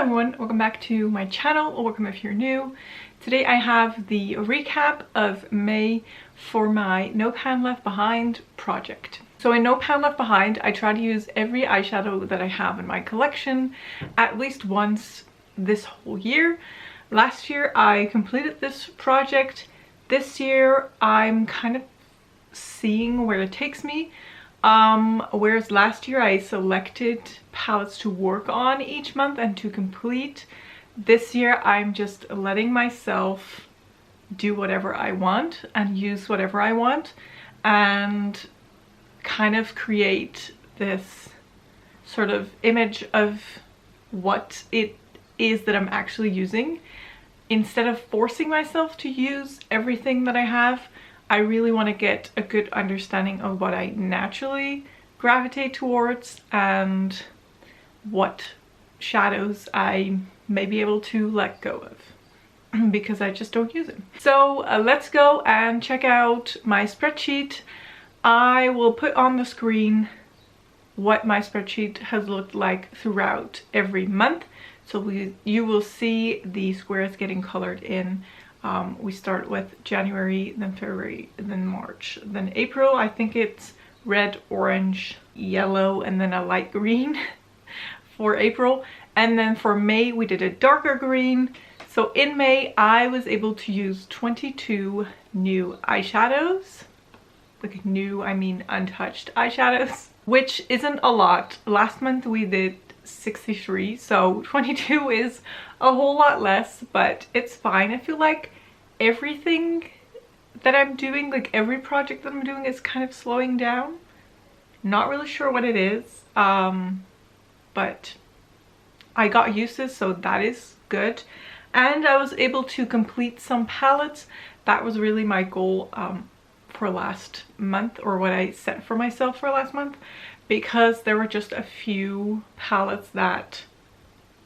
Hello everyone, welcome back to my channel, or welcome if you're new. Today I have the recap of May for my No Pan Left Behind project. So in No Pan Left Behind, I try to use every eyeshadow that I have in my collection at least once this whole year. Last year I completed this project. This year I'm kind of seeing where it takes me. Whereas last year I selected palettes to work on each month and to complete. This year I'm just letting myself do whatever I want and use whatever I want and kind of create this sort of image of what it is that I'm actually using. Instead of forcing myself to use everything that I have, I really want to get a good understanding of what I naturally gravitate towards and what shadows I may be able to let go of because I just don't use them. So let's go and check out my spreadsheet. I will put on the screen what my spreadsheet has looked like throughout every month. So you will see the squares getting colored in. We start with January, then February, then March, then April. I think it's red, orange, yellow, and then a light green for April. And then for May, we did a darker green. So in May, I was able to use 22 new eyeshadows. Like new, I mean untouched eyeshadows, which isn't a lot. Last month we did 63, so 22 is a whole lot less, but it's fine. I feel like everything that I'm doing, like every project that I'm doing, is kind of slowing down. Not really sure what it is, but I got used to it, so that is good. And I was able to complete some palettes. That was really my goal for last month, or what I set for myself for last month, because there were just a few palettes that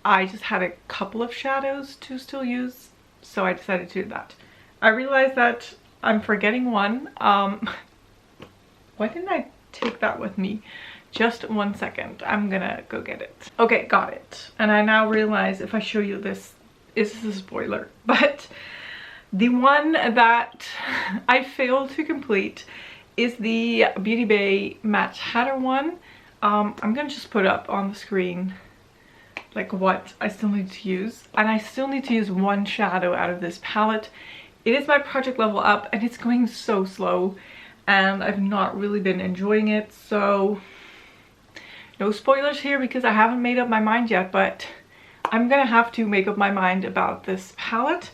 I just had a couple of shadows to still use, so I decided to do that. I realized that I'm forgetting one. Why didn't I take that with me? Just 1 second. I'm gonna go get it. Okay, got it. And I now realize if I show you this, is a spoiler, but the one that I failed to complete is the Beauty Bay Matte Hatter one. I'm gonna just put up on the screen like what I still need to use, and I still need to use one shadow out of this palette. It is my project level up and it's going so slow and I've not really been enjoying it, so no spoilers here because I haven't made up my mind yet, but I'm gonna have to make up my mind about this palette.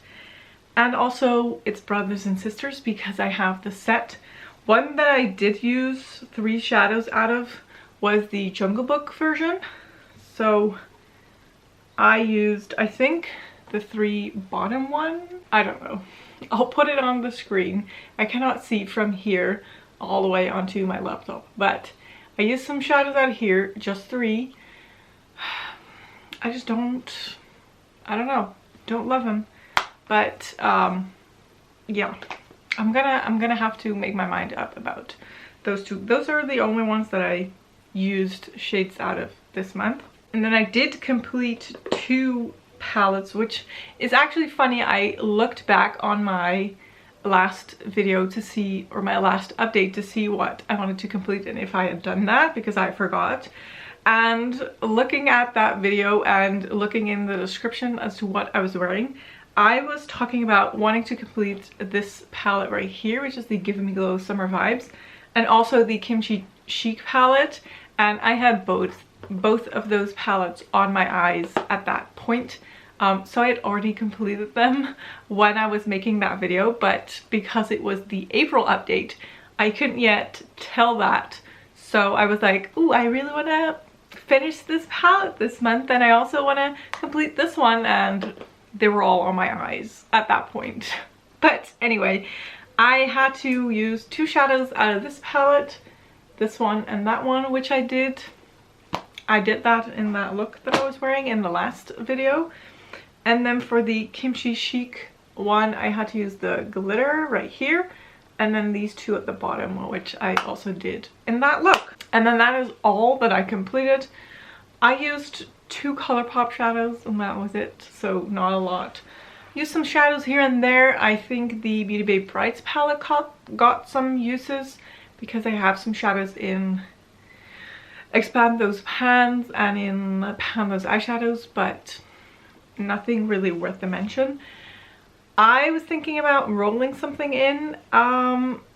And also it's brothers and sisters because I have the set. One that I did use 3 shadows out of was the Jungle Book version. So I used, I think, the 3 bottom one. I don't know. I'll put it on the screen. I cannot see from here all the way onto my laptop, but I used some shadows out here, just 3. I just don't know, don't love them. But yeah, I'm gonna have to make my mind up about those 2. Those are the only ones that I used shades out of this month. And then I did complete 2 palettes, which is actually funny. I looked back on my last video to see, or my last update, to see what I wanted to complete and if I had done that, because I forgot. And looking at that video and looking in the description as to what I was wearing, I was talking about wanting to complete this palette right here, which is the Give Me Glow Summer Vibes, and also the Kimchi Chic palette, and I had both of those palettes on my eyes at that point. So I had already completed them when I was making that video, but because it was the April update, I couldn't yet tell that. So I was like, ooh, I really want to finish this palette this month, and I also want to complete this one, and they were all on my eyes at that point. But anyway, I had to use 2 shadows out of this palette, this one and that one, which I did. I did that in that look that I was wearing in the last video. And then for the Kimchi Chic one, I had to use the glitter right here, and then these 2 at the bottom, which I also did in that look. And then that is all that I completed. I used 2 ColourPop shadows and that was it, so not a lot. Used some shadows here and there. I think the Beauty Bay Brights palette got some uses because I have some shadows in Expand Those Pans and in Pan Those Eyeshadows, but nothing really worth the mention. I was thinking about rolling something in.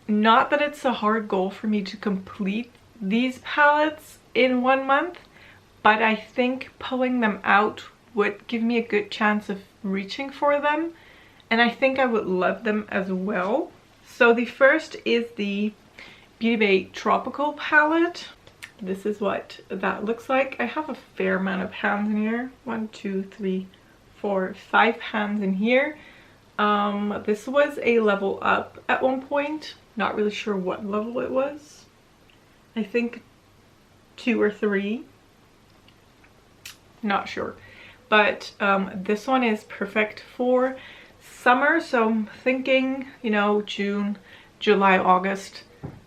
Not that it's a hard goal for me to complete these palettes in 1 month, but I think pulling them out would give me a good chance of reaching for them, and I think I would love them as well. So the first is the Beauty Bay Tropical palette. This is what that looks like. I have a fair amount of pans in here. 1, 2, 3, 4, 5 pans in here. This was a level up at one point. Not really sure what level it was. I think 2 or 3. Not sure. But this one is perfect for summer. So I'm thinking, you know, June, July, August.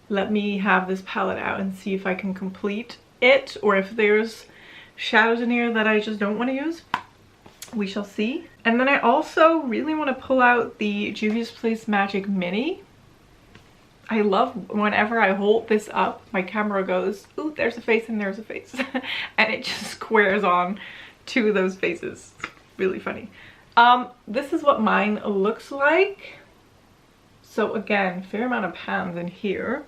Let me have this palette out and see if I can complete it, or if there's shadows in here that I just don't want to use. We shall see. And then I also really want to pull out the Juvia's Place Magic Mini. I love whenever I hold this up, my camera goes, ooh, there's a face and there's a face. And it just squares on to those faces. It's really funny. This is what mine looks like. So again, fair amount of pans in here.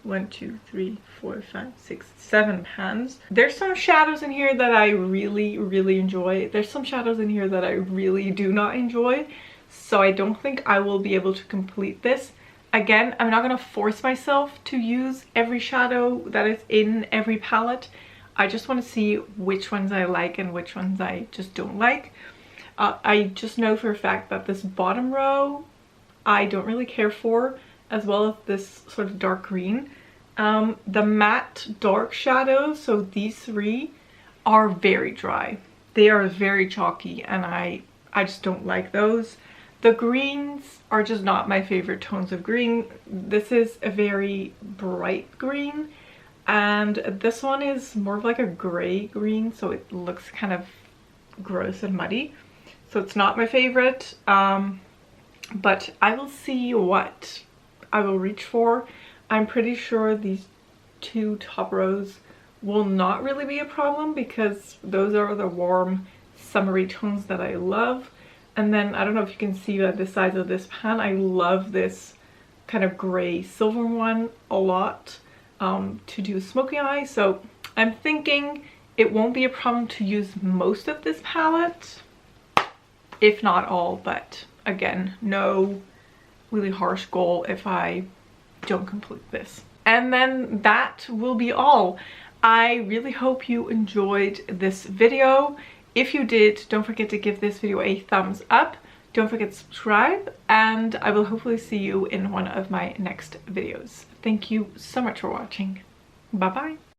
1, 2, 3, 4, 5, 6, 7 pans. There's some shadows in here that I really enjoy. There's some shadows in here that I really do not enjoy. So I don't think I will be able to complete this. Again, I'm not going to force myself to use every shadow that is in every palette. I just want to see which ones I like and which ones I just don't like. I just know for a fact that this bottom row I don't really care for, as well as this sort of dark green. The matte dark shadows, so these 3 are very dry. They are very chalky and I just don't like those. The greens are just not my favorite tones of green. This is a very bright green, and this one is more of like a gray green, so it looks kind of gross and muddy. So it's not my favorite, but I will see what I will reach for. I'm pretty sure these 2 top rows will not really be a problem because those are the warm summery tones that I love. And then I don't know if you can see by the size of this pan, I love this kind of gray silver one a lot to do smoky eye. So I'm thinking it won't be a problem to use most of this palette, if not all, but again, no really harsh goal if I don't complete this. And then that will be all. I really hope you enjoyed this video. If you did, don't forget to give this video a thumbs up. Don't forget to subscribe, and I will hopefully see you in one of my next videos. Thank you so much for watching. Bye bye.